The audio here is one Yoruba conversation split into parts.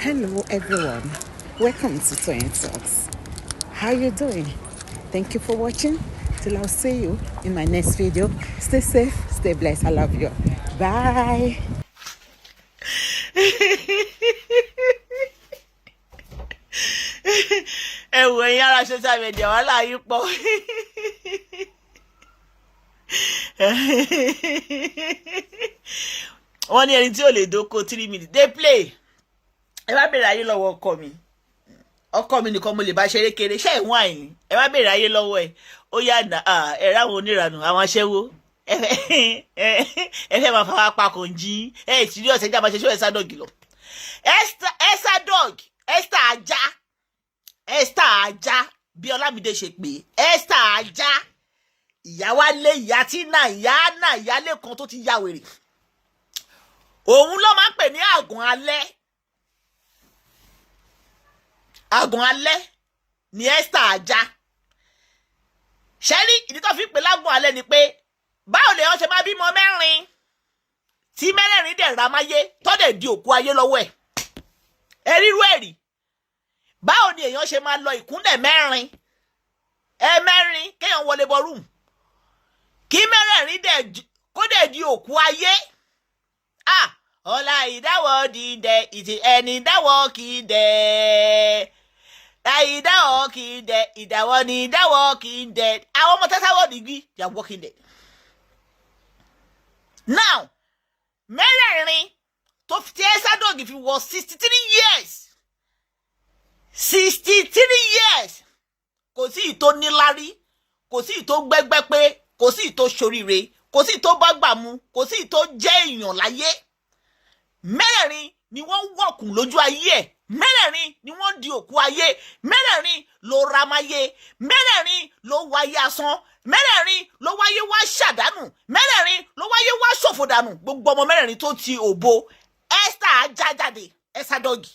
Hello everyone, welcome to Toyeen Talks. How you doing? Thank you for watching. Till I'll see you in my next video. Stay safe, stay blessed. I love you. Bye. ẹ wò ẹ̀yin ará social media wàhálà yìí pọ̀. wọ́n ní ẹni tí ò lè dóko 3 minutes dey play. ẹ bá bèrè ayé lọ́wọ́ ọkọ mi nìkan mo lè bá ṣeré kéré ṣé ìwọ̀n àyìn ẹ bá bèrè ayé lọ́wọ́ ẹ ó yà nà ẹ ráwọn oníranù àwọn aṣẹ́wó ẹ fẹ́ máa fara pa kò ń jí ẹ ìtìrí ọ̀sẹ̀ jà máa ṣe ṣó ẹ̀sà dọ́ọ̀gì lọ. ẹ̀sà dọ́ọ̀gì Esther ajá bí Ọlámídé ṣe pé Esther ajá ìyá wa lé ìyá tí ìyá lẹ́kan tó ti ya wèrè òun ló máa ń pè ní àgùn alẹ́ ní Esther ajá ṣẹ́rí ìdí tó fi pè lágùn alẹ́ ni pé báwo lèèyàn ṣe máa bímọ mẹ́rin tí mẹ́rẹ̀ẹ̀rin dẹ̀ ra máyé tó dẹ̀ di òkú ayé lọ́wọ́ ẹ̀ rírú ẹ̀rí báwo ni èèyàn ṣe máa lọ ìkúnlẹ̀ mẹ́rin kéèyàn wọlé bọ rúùmù kí mẹ́rẹ̀ẹ̀rin kó dẹ̀ di òkú ayé ọ̀la ìdáwọ̀ dìdẹ̀ ìtì ẹni dáwọ̀ kì í dẹ̀ ìdáwọ̀ kì í dẹ̀ ìdáwọ̀ ni ìdáwọ̀ kì í dẹ̀ àwọn ọmọ tẹ́sáwọ̀ dìgbì they are working there. now mẹ́rẹ̀ẹ̀rin tó fi Esther Dọ́ọ̀gì fi wọ 63 years 63 years kò sí ìtò níláárí kò sí ìtò gbẹ́gbẹ́ pé kò sí ìtò ṣoríire kò sí ìtò bágbà mu kò sí ìtò jẹ́ èèyàn láyé mẹ́rẹ̀ẹ̀rin ni wọ́n wọ̀kùn lójú ayé ẹ̀ mẹ́rẹ̀ẹ̀rin ni wọ́n di òkú ayé mẹ́rẹ̀ẹ̀rin ló ramáyé mẹ́rẹ̀ẹ̀rin ló wáyé asán mẹ́rẹ̀ẹ̀rin ló wáyé wá ṣàdánù mẹ́rẹ̀ẹ̀rin ló wáyé wá ṣòfò dànù gbogbo ọmọ mẹ́rẹ̀ẹ̀rin tó ti òbo Esther ajá jáde Esther Dọ́ọ̀gì.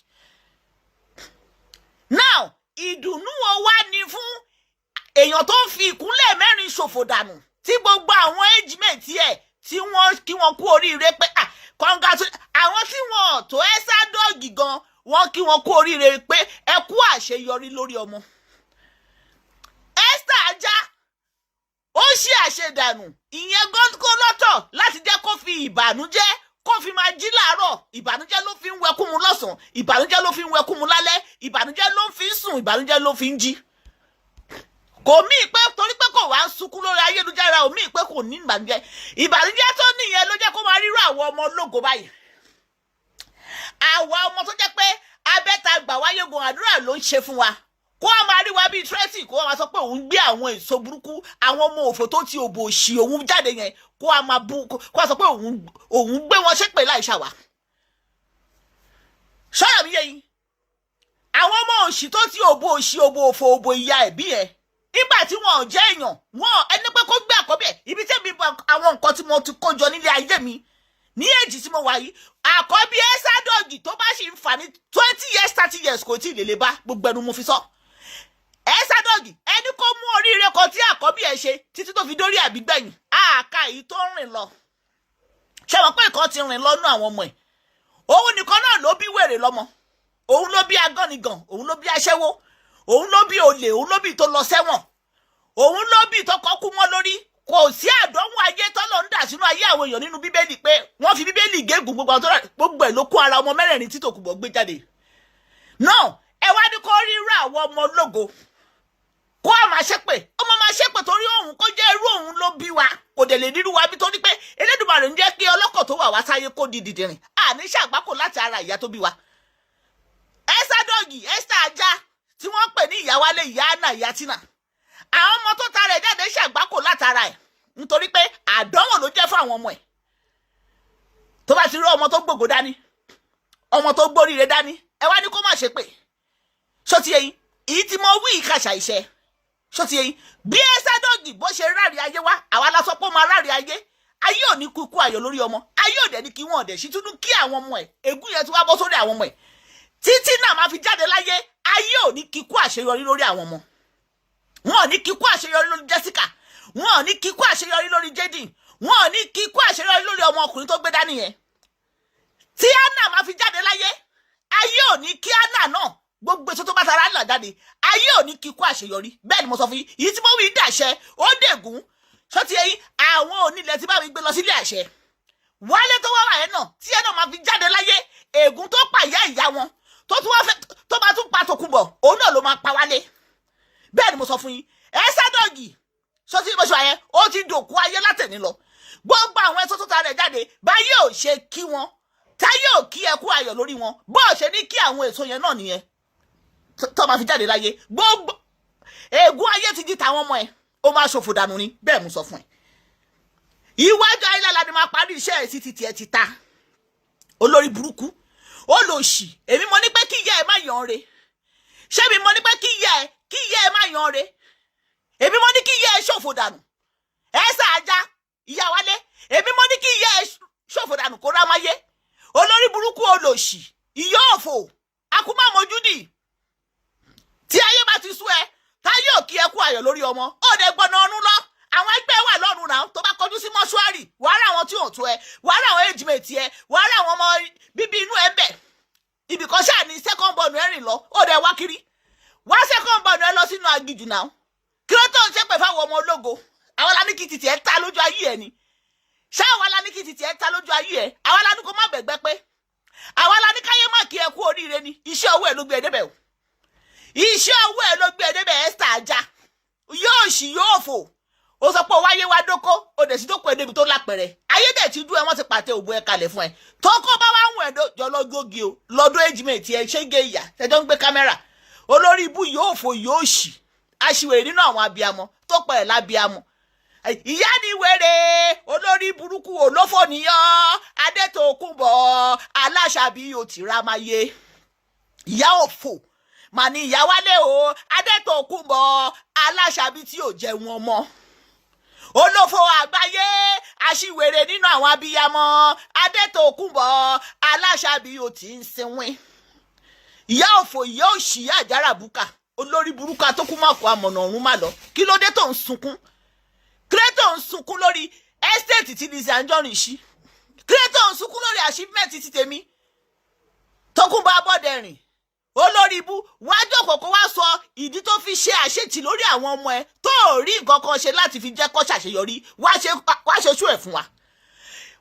now ìdùnnú wo wá ní fún èèyàn tó ń fi ìkúnlẹ̀ mẹ́rin ṣòfò dànù tí gbogbo àwọn ẹ́jìmẹ̀ntì ẹ̀ tí wọ́n kí wọ́n kú oríire pé àwọn tí wọ́n tó Esther Dọ́ọ̀gì gan wọ́n kí wọ́n kú oríire pé ẹ kú àṣeyọrí lórí ọmọ. Esther ajá ó ṣe àṣedànù ìyẹn gọ́ńkó lọ́tọ̀ láti jẹ́ kó fi ìbànújẹ́ kó fi máa jí láàárọ̀ ìbànújẹ́ ló fi ń wẹkún mu lọ́sàn-án ìbànújẹ́ ló fi ń wẹkún mu lálẹ́ ìbànújẹ́ ló fi ń sùn ìbànújẹ́ ló fi ń jí. kò mí pé torí pé kò wá ń sunkún lórí ayélujára ò mí pé kò ní ìbànújẹ́ tó níyẹn ló jẹ́ kó máa rírọ àwọn ọmọ ológo báyìí. àwa ọmọ tó jẹ́ pé abẹ́ta gbà wáyé gun àdúrà ló ń ṣe fún wa kó a máa rí wa bíi tírẹ́sì kó a máa sọ pé òun gbé àwọn èso burúkú àwọn ọmọ òfò tó ti òbò òṣì òun jáde yẹn kó a máa bú kó a sọ pé òun gbé wọn ṣépè láì ṣàwà. sọ́yà mi yé yín àwọn ọmọ òṣì tó ti òbò òṣì òbò òfò òbò ìyá ẹ̀bí ẹ̀ nígbà tí wọn ò jẹ́ èèyàn wọn ẹni pé kó gbé àkọ́bí ẹ̀ ibi tẹ́mi àwọn nǹkan tí mo ti kó jọ nílé ayé mi ní èjì tí mo wà yìí àkọ́bí Esther Dọ́ọ̀gì tó bá ṣì ń fà ní 20 years 30 years kò tí ì lè bá gbogbo ẹnu mo fi sọ. Esther Dọ́ọ̀gì ẹni kó mú oríire kan tí àkọ́bí ẹ̀ ṣe títí tó fi dórí àbígbẹ̀yìn àká yìí tó ń rìn lọ ṣé wọn pé nǹkan ti rìn lọ́nà àwọn ọmọ ẹ̀ òun nìkan náà ló bí wèrè lọ́mọ òun ló bí agánigàn òun ló bí aṣẹ́wó òun ló bí olè òun ló bí tó lọ sẹ́wọ̀n òun ló bí tó kọ́ kú mọ́ lórí kò sí àdánwò ayé tọ́lọ́ ń dà sínú ayé àwọn èèyàn nínú bíbélì pé wọ́n fi bíbélì gégùn gbogbo ẹ̀ ló kó ara ọmọ mẹ́rẹ̀ẹ̀rin tí Tòkunbọ̀ gbé jáde náà ẹ wá ní kó rírú àwọn ọmọ ológo kó a máa ṣépè ọmọ máa ṣépè torí òun kó jẹ́ irú òun ló bí wa kò dẹ̀ lè rírú wa bí torí pé Elédùmarè ń jẹ́ kí ọlọ́kọ̀ tó wà wá sáyé kó di dìdìrìn àní ṣàgbákò láti ara ìyá tó bí wa. Esther Dọ́ọ̀gì Esther ajá tí wọ́n pè ní ìyá wálé ìyá àná ìyá tínà àwọn ọmọ tó ta rẹ̀ jáde ṣàgbákò látara ẹ̀ nítorí pé àdánwò ló jẹ́ fún àwọn ọmọ ẹ̀ tó bá ti rí ọmọ tó gbògo dání ọmọ tó gbóríire dání ẹ wá ní kó má ṣépè ṣó ti yé yín èyí tí mo wí ìkàṣà ìṣe ṣó ti yé yín bí Esther Dọ́ọ̀gì bó ṣe rárí ayé wá àwa la sọ pé ó máa rárí ayé ò ní kúkú ayọ̀ lórí ọmọ ayé ò dẹ̀ ní kí wọ́n ọ̀dẹ̀ sí túnú kí àwọn ọmọ ẹ̀ ègún yẹn tí wá bọ́ sórí àwọn ọmọ ẹ̀ títí náà máa fi jáde láyé ayé ò ní kíkú àṣeyọrí lórí àwọn ọmọ wọn ò ní kíkú àṣeyọrí lórí Jessica wọn ò ní kíkú àṣeyọrí lórí Jaden wọn ò ní kíkú àṣeyọrí lórí ọmọ ọkùnrin tó gbé dání yẹn tí Anna máa fi jáde láyé ayé ò ò ní kí Anna náà gbogbo èso tó bá tara là jáde ayé ò ní kíkú àṣeyọrí bẹ́ẹ̀ ni mo sọ fún yín yìí tí mo wí dàṣẹ ó dègún ṣọ́tí ẹ̀yìn àwọn onílẹ̀ tí bá mi gbé lọ sílé àṣẹ wálé tó wá wà yẹn náà tí ẹ náà máa fi jáde láyé ègún tó pàyà ìyá wọn tó tún wá fẹ́ tó bá tún pa Tòkunbọ̀ òun náà ló máa pa wálé bẹ́ẹ̀ ni mo sọ fún yín Ẹ̀sádọ́gì ṣọ́tí bó ṣe wà yẹn ó ti dòkú ayé látẹ̀ní lọ gbogbo àwọn ẹ̀sọ́ tó ta rẹ̀ jáde báyé ò ṣe kí wọn táyé ò kí ẹkú ayọ̀ lórí wọn bó ṣe ní kí àwọn èso yẹn náà nìyẹn tó máa fi jáde láyé gbogbo ègún ayé ti di tàwọn ọmọ ẹ̀ ó máa ṣòfò dànù ni bẹ́ẹ̀ mo sọ fún ẹ iwájú ayélujára ni máa parí iṣẹ́ ẹ̀ sí ti tiẹ̀ ti ta olórí burúkú olòṣì èmi mo ní pé kí ìyá ẹ má yan re ṣé mi mo ní pé kí ìyá ẹ má yan re èmi mo ní kí ìyá ẹ ṣòfò dànù ẹ ṣáájá ìyá wálé èmi mo ní kí ìyá ẹ ṣòfò dànù kó rámáyé olórí burúkú olòṣì ìyá òfò akúmọ̀mọ́júdì tí ayé bá ti sú ẹ táyé ò kí ẹ kú ayọ̀ lórí ọmọ ó dẹ gbọ́nà ọdún lọ àwọn ẹgbẹ́ wà lọ́rùn náà tó bá kọjú sí mọ́ṣúárì wàá rà àwọn tí ò tó ẹ wàá rà àwọn ejimẹ̀tì ẹ wàá rà àwọn ọmọ bíbí inú ẹ bẹ̀ ibìkan ṣáà ní second born ẹ rìn lọ ó dẹ wá kiri wá second born ẹ lọ sínú agijù náà kí ló tó ń ṣe pé fáwọn ọmọ ológo àwọn aláníkìtì tiẹ̀ ta lójú ayé ẹ ni ṣé àwọn aláníkìtì tiẹ̀ ta lójú ayé ẹ àwọn aláníkò má bẹ̀gbẹ́ pé àwọn aláníkáyé má kí ẹ kú oríire ni iṣẹ́ owó ẹ ló gbé ẹ débẹ̀ o iṣẹ́ owó ẹ ló gbé ẹ débẹ̀ Esther ajá yóò ṣì yóò fò ó sọ pé ó wáyé wá dóko ó dẹ̀ sí dóko ẹ débi tó lápẹ̀rẹ̀ ayé dẹ̀ ti dú ẹ wọ́n ti pàtẹ òbú ẹ kalẹ̀ fún ẹ tókó bá wá ń wọ̀ ẹ́ jọ lọ́gọ́gì o lọ́dún ejimẹ̀tì ẹ ṣége ìyá tẹjọ́ ń gbé kámẹ́rà olórí ibú yóò fò yóò ṣì aṣiwèrè nínú àwọn abiyamọ tó pẹ̀ lábiyamọ ìyá ni wèrè olórí burúkú olófò níyàn Adétòkunbọ̀ aláṣàbí òtìrámáyé ìyá òfò mà ní ìyá wálé o Adétòkunbọ̀ aláṣàbí tí ò jẹ wọn mọ́ olófò àgbáyé aṣiwèrè nínú àwọn abiyamọ Adétòkunbọ̀ aláṣàbí ò tí ń sinwin ìyá òfò ìyá òṣì àjàrà bùkà olórí burúkú Atókùnmọ̀kọ àmọ̀nà ọ̀run má lọ kí ló dé tó ń sunkún kílẹ̀tọ̀ ń sunkún lórí ẹ́stéètì tí Lizzy Anjorin ṣí kílẹ̀tọ̀ ń sunkún lórí achievement ti tèmi Tókunbọ̀ Abọ́dẹrìn olórí ibú wájú òkòkò wá sọ ìdí tó fi ṣe àṣetì lórí àwọn ọmọ ẹ tó rí nǹkan kan ṣe láti fi jẹ́ kó ṣàṣeyọrí wá ṣe ṣú ẹ̀ fún wa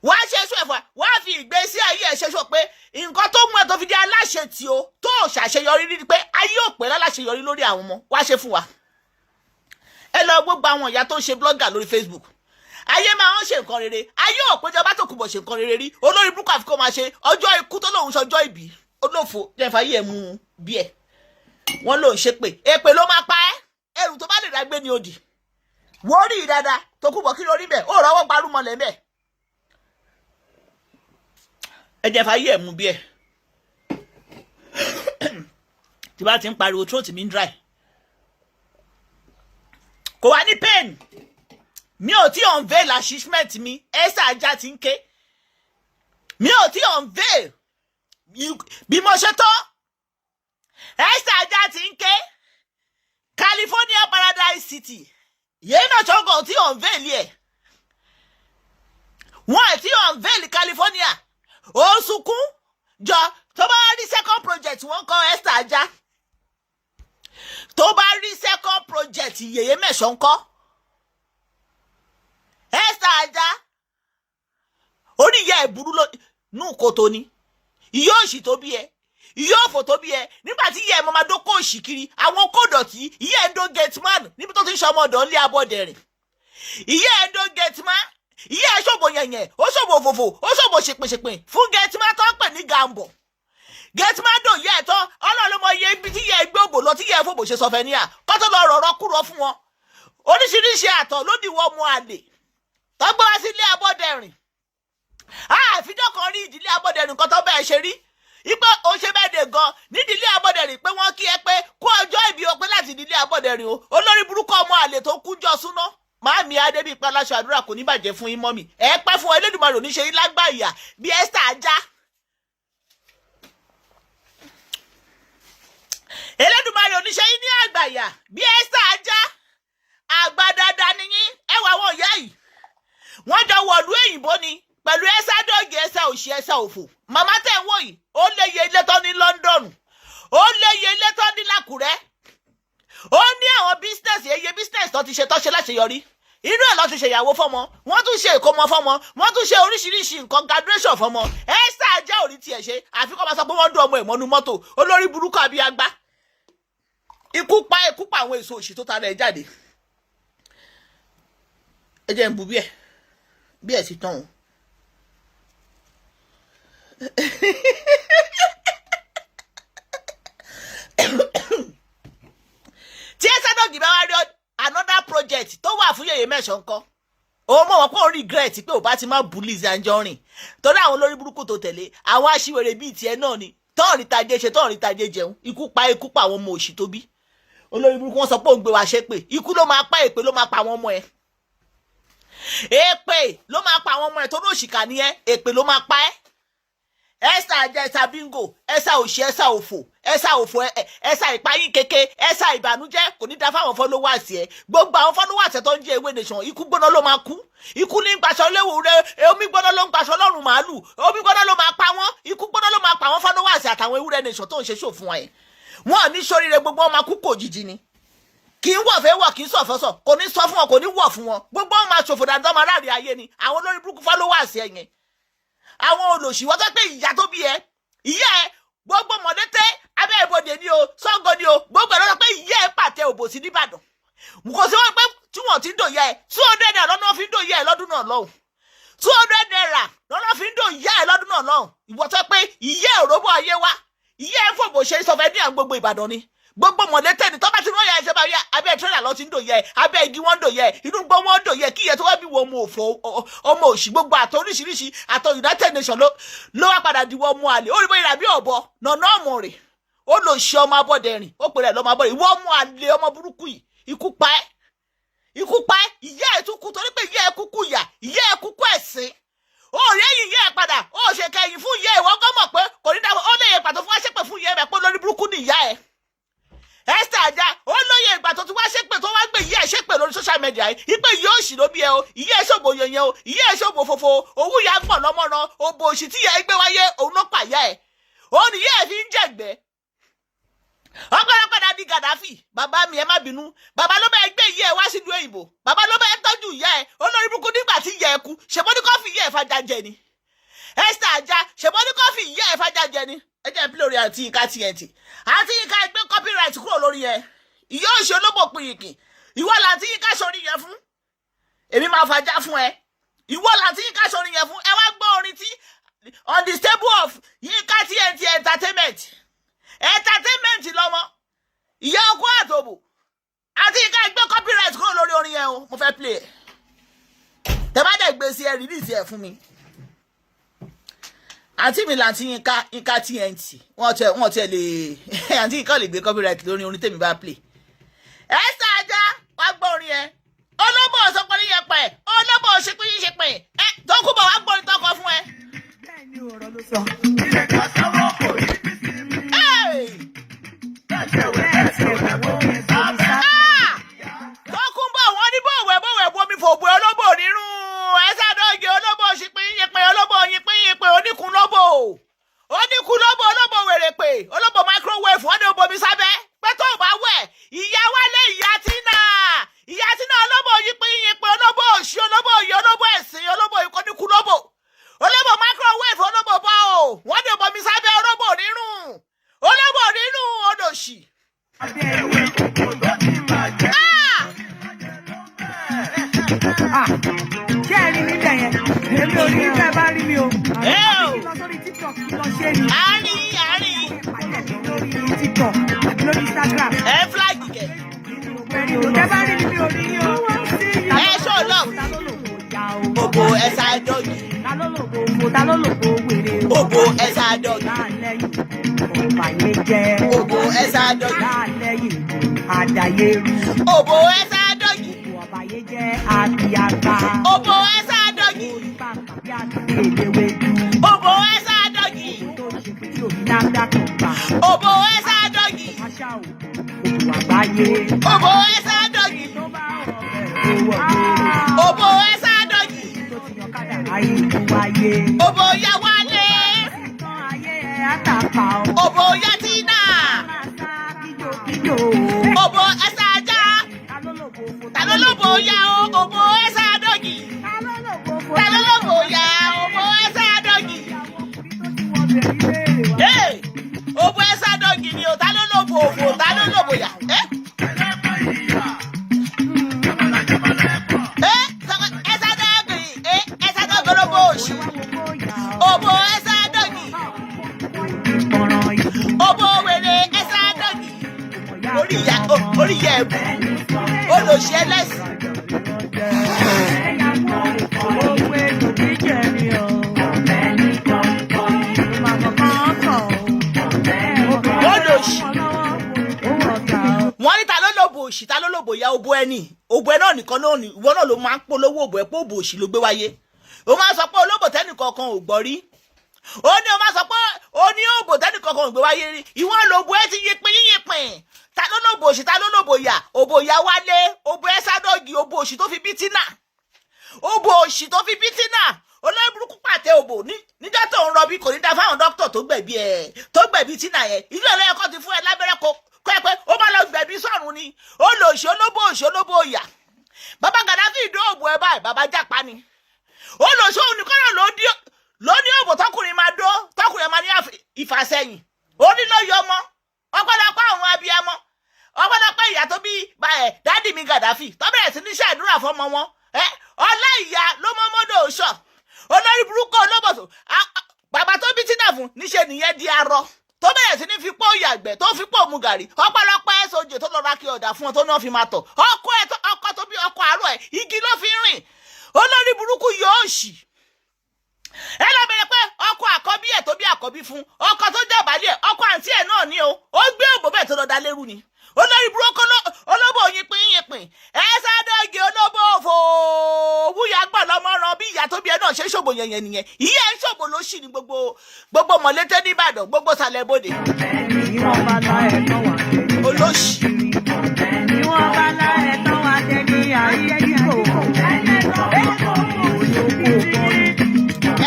wá fi ìgbésí ayé ẹ̀ ṣe ṣọ pé nǹkan tó mú ẹ tó fi jẹ́ aláṣetì o tó ṣàṣeyọrí rí pé ayé ò pẹ́ láláṣeyọrí lórí àwọn ọmọ wá ṣe fún wa ẹ lọ gbogbo àwọn ìyá tó ń ṣe blogger lórí Facebook ayé máa ń ṣe nǹkan rere ayé ò péjọ bá Tókunbọ̀ ṣe nǹkan rere rí olórí burúkú àfikún máa ṣe ọjọ́ ikú tó lóun ṣọjọ́ ìbí olófo jẹ́fà yìí ẹ̀ mú bí ẹ̀ wọ́n lòun ṣe pé èpè ló máa pa ẹ́ ẹrù tó bá lè dágbé ní òdì wọ́n rí i dáadáa Tókunbọ̀ kí lórí bẹ́ẹ̀ ó rọ́wọ́ gbarúmọlẹ̀ bẹ́ẹ̀ ẹ jẹ́fà yìí ẹ̀ mú bí ẹ̀ tí bá ti ń pariwo throat mi ń dry kò wá ní pain mi ò tí unveil achievement mi Esther ajá ti ń ké mi ò tí unveil bí mo ṣe tó Esther ajá ti ń ké California Paradise City yéé náà ṣọ́gọ̀ tí unveil ẹ̀ wọ́n tí unveil California ó sunkún jọ tó bá rí second project wọ́n kọ́ Esther ajá tó bá rí second project yèyé mẹ́sàn kọ́ Esther ajá orí ìyá ẹ̀ burú nù kòtò ni ìyá òṣì tó bí ẹ ìyá òfò tó bí ẹ nígbà tí ìyá ẹ̀ máa dókó òṣì kiri àwọn kódọ̀tí ìyá ẹ̀ ń dó gateman níbi tó ti ń ṣọmọ ọ̀dọ̀ ńlẹ̀ Abọ́dẹrìn ìyá ẹ̀ ń dó gateman ìyá ẹ̀ ṣòbò yẹ̀yẹ̀ ó ṣòbò òfòfò ó ṣòbò ṣèpèṣèpè fún gateman tó ń pè ní Gambo gẹtìmádò yẹ ẹ tán Ọlọ́run mọ iye ibi tí yẹ ẹgbẹ́ òbò lọ tí yẹ fòbò ṣe sọfẹ níyà kọtọ lọ rọrọ kúrò fún wọn oríṣiríṣi àtọ̀ ló dìwọ ọmọ àlè tọgbọ wá sí ilé Abọ́dẹrìn àfijọ́ kan rí ìdílé Abọ́dẹrìn kan tó bẹ́ẹ̀ ṣe rí ipò òṣè bẹ́ẹ̀ dé gan nídìílé Abọ́dẹrìn pé wọ́n kí ẹ pé kó ọjọ́ ìbí ọpẹ́ láti ìdílé Abọ́dẹrìn o olórí burúkú ọmọ àlè tó kújọ súná Màámi Adébíyìpé aláṣọ àdúrà kò ní bàjẹ́ fún yín mọ́mì ẹ pẹ́ fún Elédùmarè oníṣe yín lágbà ìyà bí Esther ajá Elédùmarè oníṣe yín ní àgbàyà bí Esther ajá àgbà dáadáa nìyí ẹwà wọn ìyá yìí wọ́n jọ wọ̀lú òyìnbó ni pẹ̀lú Ẹ̀sádọ́gì Ẹ̀sà òṣì Ẹ̀sà òfò màmá tẹ̀ ń wò yìí ó léye ilé tó ní London tó ti ṣe láṣeyọrí inú ẹ̀ lọ́ ti ṣe ìyàwó fọ́mọ wọ́n tún ṣe ìkómọ fọ́mọ wọ́n tún ṣe oríṣiríṣi nǹkan graduation fọ́mọ Esther Ajah ò rí tiẹ̀ ṣe àfikún máa sọ pé wọ́n dún ọmọ ìmọ̀nú mọ́tò olórí burúkú àbí agbá ikú pa àwọn èso òṣì tó tara ẹ̀ jáde ẹ jẹ́ ń bu bí ẹ̀ sì tán o. tí ẹ sádọ̀ gìbá wá rí another project tó wà fún Yèyé Mẹ́sàn ńkọ́ òun mọ̀ wọ́n pọ̀ regret pé ò bá ti má bu Lizzy Anjorin torí àwọn olórí burúkú tó tẹ̀lé àwọn aṣiwèrè bíi tiẹ̀ náà ni tọ́ọ̀rì tajé ṣe tọ́ọ̀rì tajé jẹun ikú pa àwọn ọmọ òṣì tó bí olórí burúkú wọn sọ pé òun gbé wa ṣépè ikú ló máa pa èpè ló máa pa àwọn ọmọ ẹ èpè ló máa pa àwọn ọmọ ẹ tó ní òṣìkà ni ẹ èpè ló máa pa ẹ Esther Ajah Esther bingo Esther òṣì Esther òfò Esther ìpayín kéke Esther ìbànújẹ́ kò ní da fáwọn followers ẹ gbogbo àwọn followers ẹ tó ń jẹ ewé nation ikú gbóná ló máa kú ikú ní gbaṣọ léwu rẹ omi gbóná ló ń gbaṣọ lọ́rùn màálù omi gbóná ló máa pa wọ́n ikú gbóná ló máa pa àwọn followers àtàwọn ewúrẹ́ nation tó ń ṣe ṣòfún ẹ wọn ní sóríire gbogbo wọn máa kú kò jìjì ni kì í wọ̀ fẹ́ wọ̀ kì í sọ̀fọ́sọ̀ kò ní sọ fún wọn kò ní wọ̀ fún wọn gbogbo wọn máa ṣòfò dandan máa ráàrí ayé ni àwọn olórí burúkú followers ẹ yẹn àwọn olòṣìwọ́ tó pé ìyá tó bí ẹ ìyá ẹ gbogbo mọ̀lẹ́tẹ́ abẹ́ ìbòdè ni o Ṣàngó ni o gbogbo ẹ̀ lọ́dọ̀ pé ìyá ẹ pàtẹ òbòsí nìbàdàn kò sí wọn pé tí wọ́n ti ń dòyà ẹ 200 naira lọ́nà fi ń dòyà ẹ lọ́dún náà lọ́hùn 200 naira lọ́nà fi ń dòyà ẹ lọ́dún náà lọ́hùn ìwọ tó pé ìyá ẹ òróbó ayé wa ìyá ẹ fòbò ṣe sọfẹ́ ní àwọn gbogbo Ìbàdàn ni gbogbo mọ̀lẹ́tẹ̀ ni tó bá ti rán ya ẹsẹ̀ bá yá abẹ́ tírélà lọ ti ń dòyẹ abẹ́ igi wọn ń dòyẹ inú gbọ́ wọn ń dòyẹ kí iye tó wá bí wọ ọmọ òfò ọmọ òṣì gbogbo àtọ oríṣiríṣi àtọ United Nations ló wá padà diwọ ọmọ àlè ó rí bóyá ìràbí ọ̀bọ nànà ọmọ rẹ̀ ó lò ṣe ọmọ abọ́dẹ̀rìn ó pèrè lọ́mọ abọ́dẹ̀ ìwọ ọmọ àlè ọmọ burúkú yìí ikú pa ẹ́ ìyá ẹ̀ tún kú torí pé ìyá ẹ̀ kúkú ìyá ẹ̀ kúkú ẹ̀sìn ó rí ẹ̀yìn ìyá ẹ̀ padà ó ṣe kẹyìn fún ìyá ẹ̀ wọ́n gọ́ mọ̀ pé kò ní dáwọ́ ó lè yẹ pàtó fún wá ṣépè fún ìyá ẹ̀ pé lórí burúkú ni ìyá ẹ̀ Esther Ajah ó lóye ìgbà tó ti wá ṣépè tó wá gbé ìyá ẹ̀ ṣépè lórí social media yìí ipe ìyá òṣì ló bí ẹ o ìyá ẹ̀ ṣòbò yẹnyẹn o ìyá ẹ̀ ṣòbò fòfò owó ìyá gbọ̀n lọ́mọ́ràn òbò òṣì tí ìyá ẹ̀ gbé wáyé òun ló pa ìyá ẹ̀ òun ni ìyá ẹ̀ fi ń jẹ̀gbẹ́ ọgbọ́n di Gaddafi bàbá mi ẹ má bínú bàbá ló bá gbé ìyá ẹ̀ wá sílùú òyìnbó bàbá ló bá tọ́jú ìyá ẹ̀ olórí burúkú nígbà tí ìyá ẹ̀ kú ṣèbó ní kọ́fì ìyá ẹ̀ fàjà jẹ ni Esther Ajah ṣèbó ní kọ́fì ìyá ẹ̀ fàjà jẹ ni ẹ jẹ́ ìpínlẹ̀ orí àti ìka TNT àti ìka ẹgbẹ́ copyright kúrò lórí yẹn ìyá òṣì olóbò pìyìkì ìwọ làtí ìka sórí yẹn fún èmi máa fàjà fún ẹ ìwọ làtí ìka sórí yẹn fún ẹ wá gbọ́ orin tí on the stable of Yinka TNT entertainment lọ́mọ ìyá ọkọ àtòbò àti ìka ẹgbẹ́ copyright kúrò lórí orin yẹn o mo fẹ́ play ẹ̀ tẹ bá dẹ̀ gbé sí ẹ release ẹ̀ fún mi àǹtí mi làǹtí Yinka TNT wọ́n tẹ̀ lè àǹtí Yinka lè gbé copyright lórí orin tèmi bá play Esther Ajah wá gbọ́ orin ẹ̀ olóbò ọ̀sọ́pọ̀ ní yẹpẹ̀ olóbò òṣèpín yìí ṣe pé ẹ tó kú bọ̀ wá gbọ́ orin tọkọ fún ẹ. bẹ́ẹ̀ ni ọ̀rọ̀ ló sọ. Tókunbọ̀ wọ́n ní bọ̀wẹ̀ bomi fògbé olóbò nínú ẹ̀sà dọ́gẹ̀ olóbò ṣìpín yípe olóbò yípín yípe oníkun lóbò olóbò wèrè pé olóbò microwave wọ́n ní obomi sábẹ́ pé tó bá wẹ̀ ìyá wálé ìyá Tina olóbò yípín yípe olóbò òṣì olóbò òye olóbò ẹ̀sìn olóbò oníkun lóbò olóbò microwave olóbò bọ́ ò wọ́n ní obomi sábẹ́ olóbò nínú odòṣì. ṣé ẹ rí mi bẹ̀ yẹn èmi ò rí bẹ́ẹ̀ bá rí mi o. lọ sórí TikTok lọ ṣe ni. àárín. lórí TikTok lórí Instagram. ẹ fúláàgì kẹ. tẹ bá rí mi ò rí yín o. ẹ ṣó lọ. òbò ẹ̀sà dọ́gì. ta ló lòbò wèrè. òbò ẹ̀sà dọ́gì. ọ̀bàyé jẹ́. òbò ẹ̀sà dọ́gì. lálẹ́yìn àdàyérú. òbò ẹ̀sà dọ́gì. ọ̀bàyé jẹ́ àbíyàgbá. òbò ẹ̀sà dọ́gì. orí bàbá bí àtúndéléwédú. òbò ẹ̀sà dọ́gì. tó ṣe pé tí òbí náà dákọ̀ gbà. òbò ẹ̀sà dọ́gì. aṣá o òbò àgbáyé. òbò ẹ̀sà dọ́gì. tó bá ọ̀rẹ́ owó ọ̀gbẹ́rẹ́. òbò ẹ̀sà dọ́gì. tó ti yan kádà ayé ìlú wáyé. òbò ya wálé. ìtàn ayé ẹ̀ àtàpà o. òbò ya Tina. máa sá kíjokíjo. òbò Esther Ajah. ta ló lòbò òfò ta ló orí yẹ ẹ̀bù olóṣì ẹlẹ́sìn. olóṣì wọ́n ní ta ló lóbo òṣì ta ló lóbo ìyá òbò ẹni òbò ẹ náà nìkan ló ní ìwọ náà ló máa ń polówó òbò ẹ pé òbò òṣì ló gbé wáyé ó máa sọ pé olóbò tẹ́nìkankan ò gbọ́ rí ó ní o máa sọ pé ó ní òbò tẹ́nìkankan ò gbé wáyé rí ìwọ lòbò ẹ ti yípin yíyípin ta ló lóbo òṣì ta ló lóbo ìyá òbò ìyá wálé òbò ẹ sádọ́gì òbò òṣì tó fi bí tínà òbò òṣì tó fi bí tínà olóyè burúkú pàtẹ òbò níjọ́ tó ń rọbí kò ní dá fáwọn dókítà tó gbẹ̀bí tínà yẹn ìlú ẹ̀rọ ẹ̀kọ́ ti fún ẹ lábẹ́rẹ́ kó ẹ pé ó bá lọ gbẹ̀bí sọ̀run ni ó lò òṣì olóbò ìyà bàbá Gàdáfì ìdó òbò ẹ báyìí bàbá jápa ni ó lò òṣì òun nìkan náà ló ní òbò tọkùnrin máa dó tọkùnrin máa ní ìfàsẹ́yìn ó ní ló yọ ọmọ ọpọlọpọ àwọn abiyamọ ọpọlọpọ ìyá tó bí dádì mi Gàdáfì tó bẹ̀rẹ̀ sí ní ṣàdúrà fọmọ wọn ọlá ìyá ló mọ́ mọ́dọ̀ òṣọ olórí burúkú olóbòtò bàbá tó bí tínà fún níṣẹ́ nìyẹn di arọ tó bẹ̀rẹ̀ sí ní fipó yàgbẹ́ tó fipó mu gàrí ọpọlọpọ ẹ̀sọ́jì tó lọ ra kí ọ̀dà fún ọ tó náà fi máa tọ̀ ọkọ tó bí ọkọ àárọ̀ ẹ̀ igi ló fi rìn olórí burúkú yóò ṣì ẹ lọ bẹ̀rẹ̀ pé ọkọ àkọ́bí ẹ̀ tó bí àkọ́bí fún ọkọ tó jàbálẹ̀ ọkọ àǹtí ẹ̀ náà ni ó gbé òbò bẹ́ẹ̀ tó lọ da lérú ni olórí burúkú olóbò yínpín ẹ sádọ́gì olóbò òfò wúyà gbọ́ lọ́mọ ran bí ìyá tó bí ẹ náà ṣe ṣòbò yẹn nìyẹn ìyá ẹ ṣòbò ló ṣì ní gbogbo mọ̀lété nìbàdàn gbogbo sàlẹ̀ bòde olóṣì.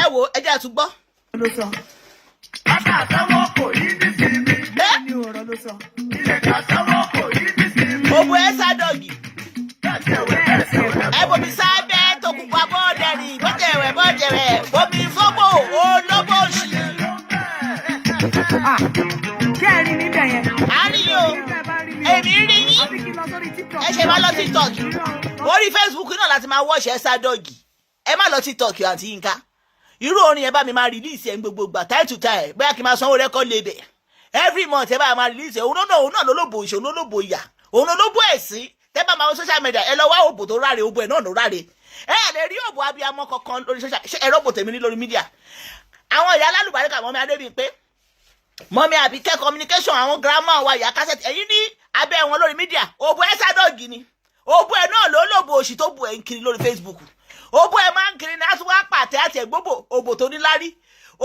ẹ wo ẹ jẹ́ àtúgbọ́. òbò ẹ sádọ́gì ẹ bomi sábẹ́ tó kúkú abọ́ọ̀dẹ̀rì bọ́jẹ̀wẹ̀ bomi fọ́gbò olóbò òṣì. Ṣé ẹ rí níbẹ̀ yẹn? a rí yín o èmi rí yín ẹ ṣe máa lọ TikTok orí Facebook náà láti máa wọ́ọ̀ṣẹ́ sádọ́gì ẹ má lọ TikTok àti Yínká irú orin ẹ bá mi máa release ẹ ń gbogbo gbà time to time bóyá kí n máa sanwó rẹ́kọ́ lébẹ̀ every month ẹ bá máa release ẹ òun náà lólóbò òṣì olólóbò ìyà òun lólóbò ẹ̀sìn tẹ́ bá máa wọ social media ẹ lọ wá òbò tó ráre òbò ẹ̀ náà ló ráre ẹ lè rí òbò abiyamọ kankan lórí social ṣe ẹ̀rọ òbò tèmi ní lórí mídíà àwọn ìyá alálùbáríkà mọ́mí Adébímpé mọ́mí Àbíkẹ́ communication àwọn grandma wa ìyá cassette ẹ̀yìn ní abẹ́ wọn lórí mídíà òbò ẹ̀ sádọ́gì ni òbò ẹ̀ náà ló lòbò òṣì tó bù ẹ̀ ń kiri lórí Facebook òbò ẹ̀ máa ń kiri ní àtúwá pàtẹ àti ẹ̀gbọ́bò òbò tó níláárí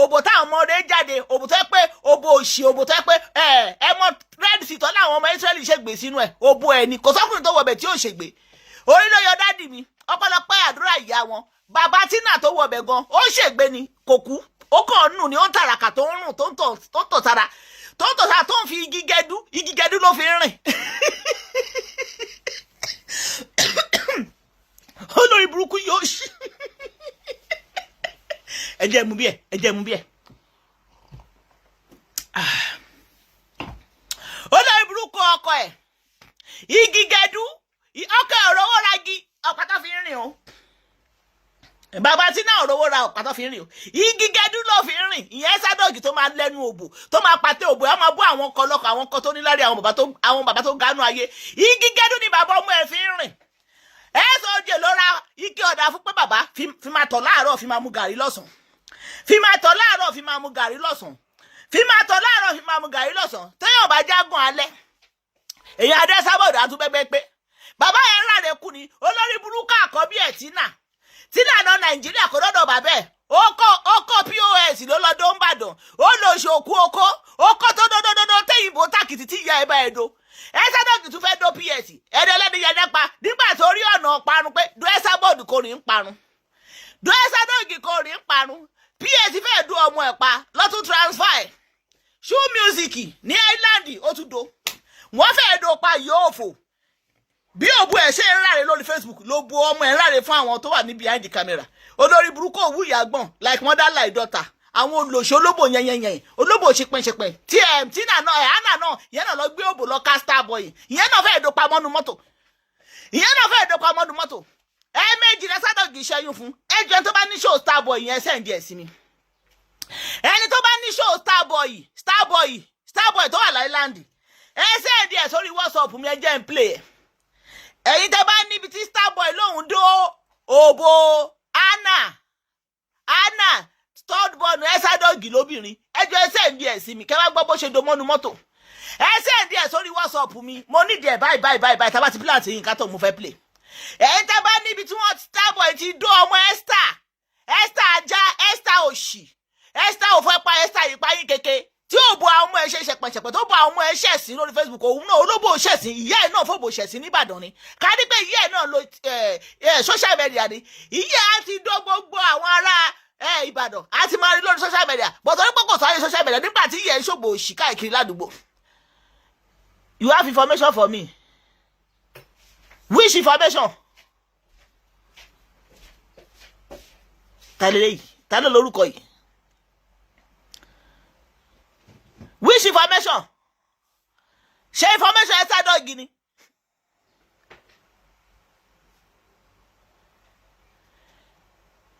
òbò táwọn ọmọdé jáde òbò tó yẹ pé òbò òṣì òbò tó yẹ pé ẹ mọ red sea tọ́ láwọn ọmọ Ísírẹ́lì ṣègbè sínú ẹ̀ òbò ẹ̀ ni kò sọ́kùnrin tó wọbẹ̀ tí ò ṣègbè orí ló yọ dádì mi ọpọlọpọ àdúrà ìyá wọn bàbá tínà tó wọbẹ̀ gan ó ṣègbè ni kò kú ó kàn nù ni ó ń tàràkà tó ń rùn tó ń tọ̀ sára tó ń fi igi gẹdú ló fi ń rìn olórí burúkú yóò ṣí ẹ jẹ́ mú bí ẹ olórí burúkú ọkọ ẹ̀ igi gẹdú ọkọ ẹ̀ òrówó ra igi ọ̀pá tó fi ń rìn o bàbá tí náà òrówó ra ọ̀pá tó fi ń rìn o igi gẹdú ló fi ń rìn ìyẹn sádọ́gì tó máa lẹ́nu òbò tó máa pàtẹ òbò ẹ̀ máa bú àwọn kan lọ́kọ̀ àwọn kan tó níláárí àwọn bàbá tó gánú ayé igi gẹdú ni bàbá ọmọ ẹ̀ fi ń rìn ẹ̀sọ́jẹ̀ ló ra ike ọ̀dà fún pé bàbá fi máa tọ̀ láàárọ̀ fi máa mu gàrí lọ́sàn fi máa tọ̀ láàárọ̀ fi máa mu gàrí lọ́sàn fi máa tọ̀ láàárọ̀ fi máa mu gàrí lọ́sàn téèyàn bá jágùn alẹ́ èyàn adé sábọ̀dọ̀ àtún pẹ́pẹ́ pé bàbá yẹn ráre kú ni olórí burúkú àkọ́bí ẹ̀ tínà náà Nàìjíríà kò dọ́dọ̀ bàbá ẹ̀ ó kọ́ POS ló lọ́dọ̀ ń bàdàn ó lọ ṣòkú okó tó dódódódó téyìnbó tàkìtì tí ìyá ẹ̀ bá ẹ̀ do Ẹ̀sádọ́gì tún fẹ́ do PS ẹ̀dẹ́lẹ́ni yẹn nípa nígbà tó rí ọ̀nà parun pé Ẹ̀sádọ́gì kò rí ń parun Ẹ̀sádọ́gì kò rí ń parun PS fẹ́ du ọmọ ẹ̀ pa lọ́tún transfer Shoe Music ní Island ó tún do wọ́n fẹ́ do pa yóò fò bí òbu ẹ̀ ṣe ń ráre lórí Facebook ló bu ọmọ ẹ̀ ráre fún àwọn tó wà ní behind the camera olórí burúkú òwú ìyàgbọ́n like mother like daughter àwọn olóṣè olóbò yẹnyẹnyẹn olóbò ṣepẹṣepẹ tí náà hánà náà ìyẹn náà lọ gbé òbò lọ ká Starboy ìyẹn náà fẹ́ẹ́ dópa mọ́nu mọ́tò ẹ̀ẹ̀mejì rẹ Sádọ́gì ṣẹ́yún fún ẹjọ́ tó bá ní show Starboy yẹn sẹ́ǹdì ẹ̀ sí mi ẹni tó bá ní show Starboy tó wà láìláńdì ẹ sẹ́ẹ̀dì ẹ̀ sórí WhatsApp mi ẹ jẹ́ n play ẹ̀yin tẹ́ bá níbi tí Starboy lòun dó òbò Anna third born Ẹ̀sádọ́gì lóbìnrin ẹjọ́ ẹ sẹ́ẹ̀dì ẹ̀ sí mi kẹ́ wá gbọ́ bó ṣe do mọ́nu mọ́tò ẹ sẹ́ẹ̀dì ẹ̀ sórí WhatsApp mi mo nídìí ẹ̀ báyìí tá bá ti plant yín ká tó mo fẹ́ play ẹ̀yin tẹ́ bá níbi tí wọ́n Starboy ti dó ọmọ Esther ajá Esther òṣì Esther ò fẹ́ pa Esther yìí páyín kéke tí ó bo àwọn ọmọ ẹ ṣe ṣẹpẹṣẹpẹ tó bo àwọn ọmọ ẹ ṣẹ̀sìn lórí Facebook òun náà olóbò ṣẹ̀sìn ìyá ẹ̀ náà fòbò ṣẹ̀sìn nìbàdàn ni ká ní pé ìyá ẹ̀ náà lo social media ni ìyá ẹ̀ ti dó gbogbo àwọn ará Ìbàdàn á ti máa rí lórí social media but orí pọ̀pọ̀ sọ ayé social media nígbà tí ìyá ẹ̀ ṣògbò òṣì káàkiri ládùúgbò. You have information for me? Which information? Ta lélẹ́yìí ta ló lórúkọ yìí? Which information? Ṣé information Ẹ̀sádọ́gì ni?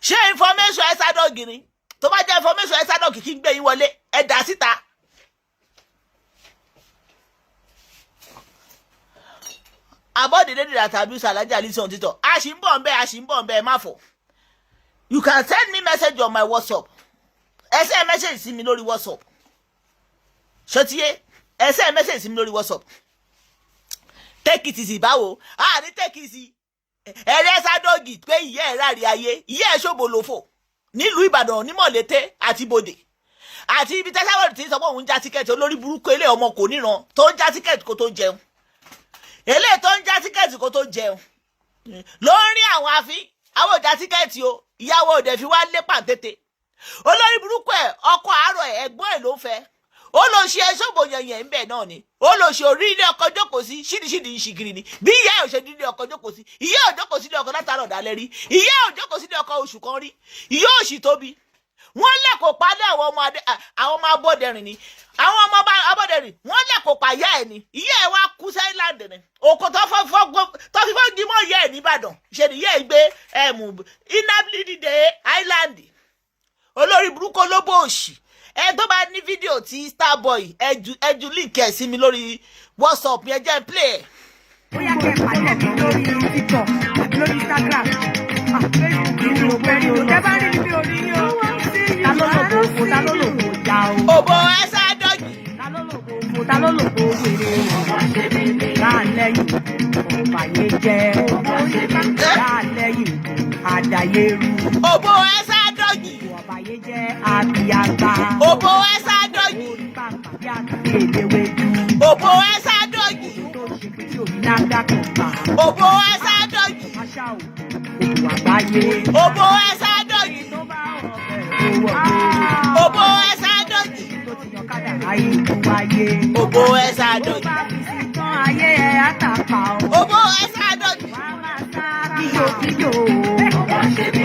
Ṣé information Ẹ̀sádọ́gì ni? Tó bá jẹ́ information Ẹ̀sádọ́gì kí n gbé yín wọlé ẹ dá síta. About the lady that abuse Alhaji Alisi on TikTok. A ṣì ń bọ̀ ń bẹ̀ má fọ̀. You can send me message on my WhatsApp. Ẹ send message sí mi lórí WhatsApp. Ṣọtíyé ẹ send message sí mi lórí WhatsApp. Take it easy báwo? Ní take it easy. Ẹ̀rẹ́ Ẹ̀sádọ́gì pé ìyá ẹ̀ rárí ayé. Ìyá ẹ̀ ṣòbò lófò. Nílùú Ìbàdàn ní Mọ̀lété àti Bòdè. Àti ibi tẹ́sáwọ̀dì tí ń sọ pé òun já tíkẹ́ẹ̀tì olórí burúkú ilé ọmọ kò níran tó ń já tíkẹ́ẹ̀tì kó tó jẹun. Eléyìí tó ń já tíkẹ́ẹ̀tì kó tó jẹun. Ló ń rí àwọn àfin. Àwọn ò já tíkẹ́ẹ̀tì o. Ìyàwó òde fi wá lé pàǹtẹ́tẹ́. Olórí burúkú ẹ̀ ọkọ àárọ̀ ẹ̀ ẹ̀gbọ́n ẹ̀ ló ń fẹ́. Ó lọ ṣe ẹṣọ́bò yẹnyẹn ń bẹ̀ náà ni. Ó lọ ṣe orí ilé ọkọ jókòó sí ṣídìṣídì ìṣìgìrì ni. Bí ìyá ẹ̀ ò ṣe dílé ọkọ jókòó sí. Ìyá ò jókòó sí ilé ọkọ látàrọ̀ dálẹ́ rí. Ìyá ò jókòó sí ilé ọkọ oṣù kan rí. Ìyá ò sì tóbi. Wọ́n lẹ́kọ̀ọ́ padà àwọn ọmọ abọ́dẹrìn ni. Àwọn ọmọ abọ́dẹrìn wọ́n lẹ́kọ̀ọ́ pa ìyá ẹ̀ ni. Ìyá ẹ̀ wá kú sí Island ni. Òkò tó fi fọ́ gímọ̀ ìyá ẹ̀ nìbàdàn. Ṣé ni ìyá ẹ̀ gbé Inablidide Island. Olórí burúkú olóbó òṣì. Ẹ tó bá ní fídíò tí Starboy ẹjú link ẹ̀ sí mi lórí WhatsApp yẹn jẹ́ play ẹ̀. Ó yá kẹ́ ẹ̀ pàdé mi lórí TikTok àbí lórí Instagram. Facebook pẹ̀lú òjẹ́ bá rí mi orí yín o. Ta ló lòbò òfò ta ló lòbò ìjà o. Òbò Ẹ̀sádọ́gì. Ta ló lòbò òfò ta ló lòbò wèrè o. Láàlẹ́yìn ọ̀bàyé jẹ́. Láàlẹ́yìn àdàyérú. Òbò Ẹ̀sádọ́gì. Ọ̀bàyé jẹ́ àbíyàgbá. Òbò Ẹ̀sádọ́gì. Orí bàbá bí àtúndé léwédú. Òbò Ẹ̀sádọ́gì. Tó ṣe pé tí òbí náà dákọ̀ gbà. Òbò Ẹ̀sádọ́gì. Aṣá o, òbò àgbáyé. Òbò Ẹ̀sádọ́gì. Tó bá ọ̀rọ̀ owó Òbò Ẹ̀sádọ́gì. tó ti yan kádàrá ìlú wáyé. Òbò Tó Ẹ̀sádọ́gì. bá fi sí tán ayé ẹ̀ àtàpà o. Òbò Ẹ̀sádọ́gì. Wàá máa sára kíjò kíjò o.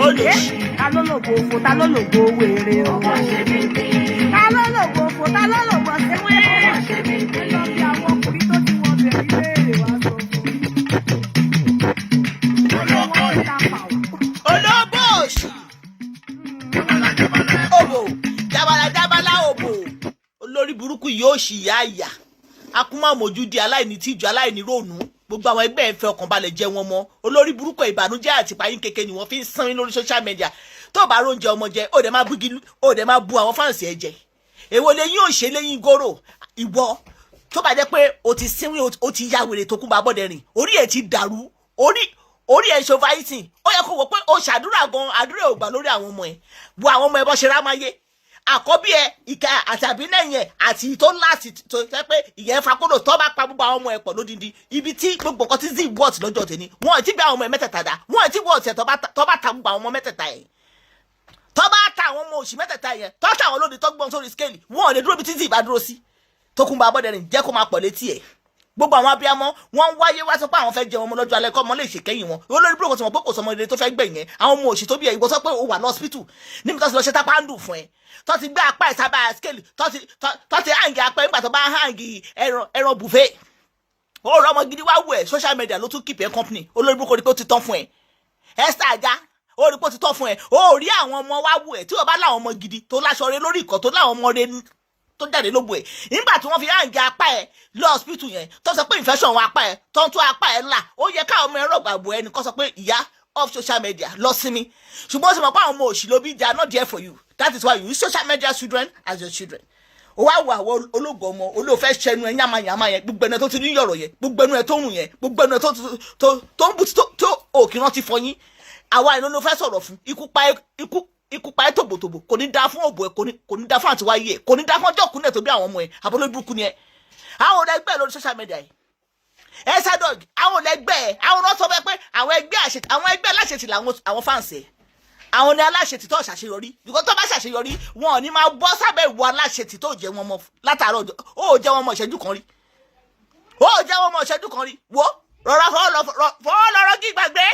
Olùsí. Ta ló lògbò òfò ta ló lògbò wèrè o. Ta ló lògbò òfò ta ló lògbò ṣẹ́wé. Ẹ lọ bí àwọn ọkùnrin tó ti wọ bẹ̀rẹ̀ ìbéèrè wá sọ fún mi. Olówó ìtàpà o. Olóbó òṣì. Òbò jábàlá òbò. Olórí burúkú yóò ṣì yá ìyà. Akúmọ̀ mójú di aláìní tíjú aláìní rònú. Gbogbo àwọn ẹgbẹ́ ẹ̀ ń fẹ́ ọkàn balẹ̀ jẹ́ wọn mọ́. Olórí burúkú ìbànújẹ́ àti payín kékeré ni wọ́n fi ń sán lórí social media. Tó bá róúnjẹ ọmọ jẹ ó dẹ̀ máa bu àwọn fáǹsì ẹ̀ jẹ. Èwo lè yín òṣè lẹ́yìn gòrò ìwọ tó bá jẹ́ pé o ti sínwín o ti ya wèrè tó kún bá bọ́dẹ̀rìn orí ẹ̀ ti dàrú orí ẹ̀ ṣovaìsìn ó yẹ kó wò pé o ṣàdúrà gan àdúrà ò gbà lórí àwọn ọmọ ẹ̀ bu àwọn ọmọ ẹ̀ bọ́ ṣe rámáyé àkọ́bí ẹ̀ ìka àti àbínẹ́yìn ẹ̀ àti tó láti tó jẹ́ pé ìyẹn fakódò tó bá pa gbogbo àwọn ọmọ ẹ̀ pọ̀ lódindi ibi tí gbogbo nǹkan ti zi wọ́ọ̀t lọ́jọ́ tèmi wọ́n ti gbé àwọn ọmọ ẹ̀ mẹ́tẹ̀ẹ̀ta dá wọ́n ti wọ́ọ̀t ẹ̀ tó bá ta gbogbo àwọn ọmọ mẹ́tẹ̀ẹ̀ta ẹ̀ tó bá ta àwọn ọmọ òṣì mẹ́tẹ̀ẹ̀ta yẹn tó ta àwọn lóde tó gbọ́n sórí skéèlì wọn ò lè dúró bí tí zi ìbá dúró sí Tókunbọ̀ Abọ́dẹrìn jẹ́ kó máa pọ̀ létí ẹ̀ gbogbo àwọn abiyamọ wọn ń wáyé wá sọ pé àwọn fẹ́ jẹ ọmọ lọ́jọ́ alẹ́ kọ́ ọmọ lè ṣèkẹ́yìn wọn olórí burúkú tí wọn pé kò sọmọ ilé tó fẹ́ gbẹ̀yìn ẹ̀ àwọn ọmọ òṣì tó bí ẹ̀ ìwọ sọ pé ó wà lọ́sípítù níbi tó ti lọ ṣe tápá ń dùn fún ẹ tó ti gbé apá ìsábà skéèlì tó ti hàǹgì apá nígbà tó bá hàǹgì ẹran bùfẹ́ ó rọ ọmọ gidi wá wù ẹ social media ló tún keep ẹ company olórí burúkú rí pé ó ti tán fún ẹ Esther ajá ó rí pé ó ti tán fún ẹ ó rí àwọn ọmọ wá wù ẹ tí o bá láwọn ọmọ gidi tó láṣọ rẹ lórí ìkọ́ tó láwọn ọmọ rẹ tó jáde lóbo ẹ̀ nígbà tí wọ́n fi hàǹgì apá ẹ̀ lọ hospital yẹn tó sọ pé infection wọn apá ẹ̀ tó ń tún apá ẹ̀ ńlá ó yẹ káwọn ọmọ ẹ̀rọ gbàgbọ́ ẹnì kan sọ pé ìyá of social media lọ sí mi ṣùgbọ́n ó sì mọ̀ pé àwọn ọmọ òṣì ló bí they are not there for you that is why you use social media children as your children ó wá wo àwọn ológo ọmọ olóòfẹ́ ṣẹnu ẹ̀ yàmàyàmà yẹn gbogbo ẹnu ẹ̀ tó ti ní yọ̀rọ̀ yẹn gbogbo ẹnu ẹ̀ tó rùn yẹn gbogbo ẹnu ẹ̀ tó ń bùtì tó òkè rántí fọyín àwa ìlú ló fẹ́ sọ̀rọ̀ fún ikú pa ẹ́ tòbòtòbò kò ní dá fún òbò ẹ̀ kò ní dá fún àtiwáyé ẹ̀ kò ní dá fún ọjọ́ òkú náà tó bí àwọn ọmọ ẹ̀ àbólórí burúkú ni ẹ̀ àwọn ọ̀rẹ́ ẹgbẹ́ lórí social media yìí ẹ Sadog àwọn ọ̀rẹ́ ẹgbẹ́ ẹ̀ àwọn ọ̀rọ̀ sọ pé àwọn ẹgbẹ́ aláṣetì làwọn fáǹsì ẹ̀ àwọn ni aláṣetì tó ṣàṣeyọrí because tó bá ṣàṣeyọrí wọn ò ní máa bọ́ sábẹ́ ìwọ aláṣetì tó jẹ́ wọn mọ́ látàárọ̀ ó jẹ́ wọn mọ́ ìṣẹ́jú kan rí wo rọra fọwọ́ lọ́rọ́ kí gbàgbé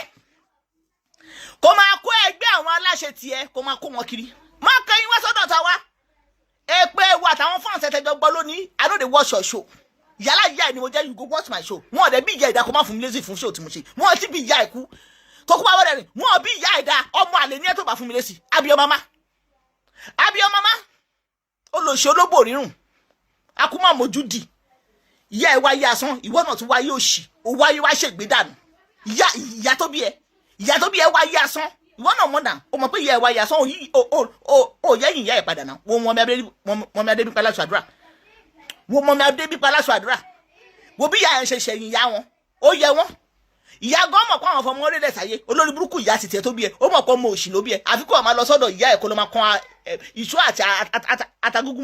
kó máa kó ẹgbẹ́ àwọn aláṣetì ẹ kó máa kó wọn kiri má kẹ́yìn wá sọ́dọ̀ ta wá èpè wa àtàwọn fáǹsì ẹ̀tẹ́jọ́ gbọ́ lónìí I no dey watch your show yàrá ìyá ẹ̀ ni mo jẹ́ you go watch my show wọn ò dẹ̀ bí ìyá ìdá kó má fún mi lésì fún show tí mo ṣe wọn ti bí ìyá ẹ̀ kú tó kú bá wọ́n rẹ̀ wọn ò bí ìyá ìdá ọmọ àlè ní ẹ̀ tó bá fún mi lésì abiyọ mama olóṣè olóbò rírùn akúmọ̀ mojú di ìyá ẹ̀ wáyé asán ìwọ náà tún wáyé òṣì ó wáyé wá ṣègbè dànù ìyá tó bí ẹ wáyé asán ìwọ náà mọ̀ náà ó mọ̀ pé ìyá ẹ̀ wáyé asán ó yẹ́yìn ìyá ẹ̀ padà náà wọ́n mọ́mí adébípa láṣọ àdúrà wo bí ìyá ẹ̀ ṣe ṣẹ̀yìn ìyá wọn ó yẹ wọn ìyá gan mọ̀ pé àwọn ọmọ orílẹ̀ sáyé olórí burúkú ìyá ti tiẹ̀ tó bí ẹ ó mọ̀ pé ọmọ òṣì ló bí ẹ àfi kó máa lọ sọ́dọ̀ ìyá ẹ̀ kó ló máa kan ìṣó àti àtàgùgù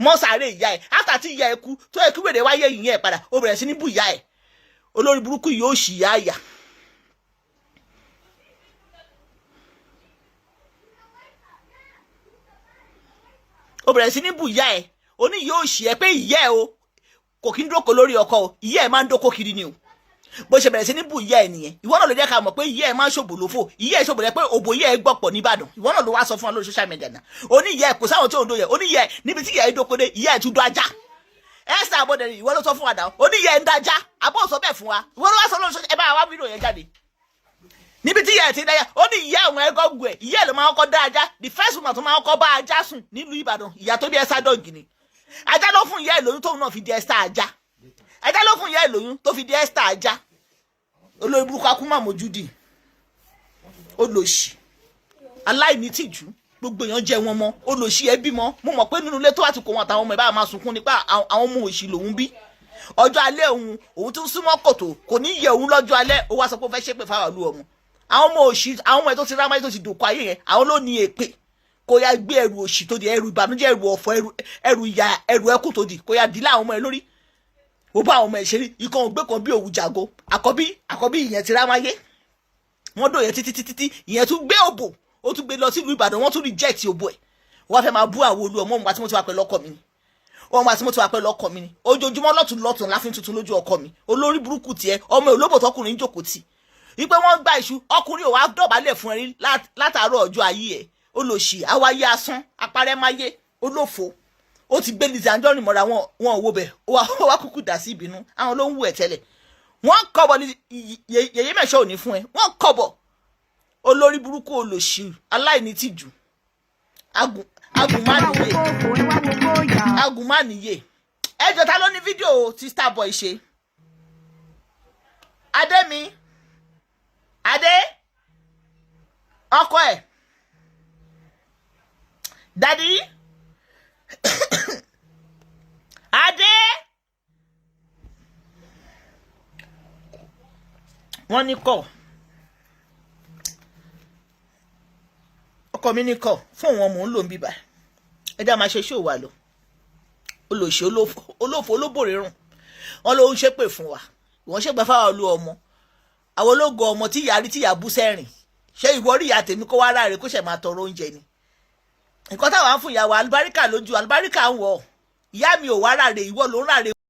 mọ́ sàárè ìyá ẹ̀ áfà tí ìyá ẹ̀ kú tó yẹ kí wèrè wáyé ìyẹn ẹ̀ padà ó bẹ̀rẹ̀ sí ní bú ìyá ẹ̀ olórí burúkú yóò ṣì ìyá àyà. ó bẹ̀rẹ̀ sí ní bú ìyá ẹ̀ ó ní yóò ṣì ẹ pé ìyá ẹ̀ o kò kí ń dóko lórí ọkọ o ìyá ẹ̀ máa ń dóko kiri ni o bó ṣe bẹ̀rẹ̀ sí ní bú ìyá ẹ̀ nìyẹn ìwọ náà ló jẹ́ ká mọ̀ pé ìyá ẹ̀ máa ń ṣòbò lófò ìyá ẹ̀ ṣòbò rẹ pé òbò ìyá ẹ̀ gbọ̀pọ̀ nìbàdàn ìwọ náà ló wá sọ fún wa lórí social media náà ó ní ìyá ẹ̀ kò sáwọn tí ò ń do yẹ ó ní ìyá ẹ̀ níbi tí ìyá ẹ̀ dóko dé ìyá ẹ̀ tún do ajá Esther Abọ́dẹrìn ìwọ ló sọ fún wa náà ó ní ìyá ẹ̀ ń dájá àbọ̀ sọ bẹ́ẹ̀ fún wa ìwọ ló wá sọ lórí ẹ bá wa fídíò yẹn jáde níbi tí ìyá ẹ̀ ti dájá ó ní ìyá àwọn ẹgọ́ gùn ẹ̀ ìyá ẹ̀ ló máa kọ́ dá ajá the first woman tó máa kọ́ bá ajá sùn nílùú Ìbàdàn ìyá tó bí ẹ Sadog ni ajá ló fún ìyá ẹ̀ lóyún tóun náà fi di Esther ajá ajá ló fún ìyá ẹ̀ lóyún tó fi di Esther ajá olórí burúkú akúmọ̀ mójúdì olóṣì aláìní tìjú gbogbo èèyàn jẹ wọn mọ olóṣì ẹ bímọ mo mọ̀ pé nínú ilé tó wà tí kò wọn àtàwọn ọmọ ẹ bá máa sunkún nípa àwọn ọmọ òṣì lòun bí ọjọ́ alẹ́ òun tún súnmọ́ kòtò kò ní yẹ òun lọ́jọ́ alẹ́ ó wá sọ pé ó fẹ́ ṣépè fáwọn olú ọmọ àwọn ọmọ òṣì àwọn ọmọ ẹ tó ti rámáyé tó ti dòkó ayé yẹn àwọn ló ní èpè kó yá gbé ẹrù òṣì tó di ẹrù ìbànújẹ́ ẹrù ọ̀fọ̀ ẹrù ìyà ẹrù ẹkù tó di kó yá dìlà àwọn ọmọ ẹ lórí ó bá àwọn ọmọ ẹ̀ ṣe rí ikọ̀ ògbé kan bí òwú jago àkọ́bí ìyẹn ti rámáyé wọ́n dò yẹn títí ìyẹn tún gbé òbò ó tún gbé lọ sílùú Ìbàdàn wọ́n tún reject òbò ẹ̀ wọ́n fẹ́ máa bú àwọn olú ọmọ òun àti mo ti wà pẹ̀lú ọkọ mi ni ọmọ àti mo ti wà pẹ̀lú ọkọ mi ni ojoojúmọ́ lọ́tún láfin tuntun lójú ọkọ mi olórí burúkú tiẹ̀ ọmọ olóbò tọkùnrin jókòó tì wípé wọ́n gba iṣu ọkùnrin ò wá dọ̀bálẹ̀ fún ẹrí látàárọ̀ ọjọ́ ayé ẹ̀ olóṣì àwáyé asán apárẹ́máyé olófo ó ti gbé Lizzy Anjorin mọ́ra wọn owó bẹ̀ ó wá kúkú dà sí ìbínú àwọn ló ń wù ẹ̀ tẹ́lẹ̀ wọ́n kọ́bọ̀ ní yèyé mẹ́ṣọ́ òní fún ẹ wọ́n kọ́bọ̀ olórí burúkú olóṣì aláìní tìjú agùnmánìyè ẹjọ́ ta ló ní fídíò tí Starboy ṣe adé ọkọ ẹ̀ dadi adé wọ́n ní kọ́ ọkọ mi ní kọ́ fún wọn mò ń lò ń bíbá ẹjá máa ṣe ṣòwò àlọ́ olóṣè olófò olóbòrè rùn wọn ló ń ṣépè fún wa ìwọ́n ṣépè fáwọn olú ọmọ àwọn ológo ọmọ tí ìyá rí tí ìyá bú sẹ́rìn ṣé ìwọ rí ìyá tèmi kó wá ráre kó ṣẹ̀ máa tọrọ oúnjẹ ni nǹkan táwọn á fún ìyá wa alùbáríkà lójú alùbáríkà ń wọ̀ ìyá mi ò wá ráre ìwọ ló ń ráre.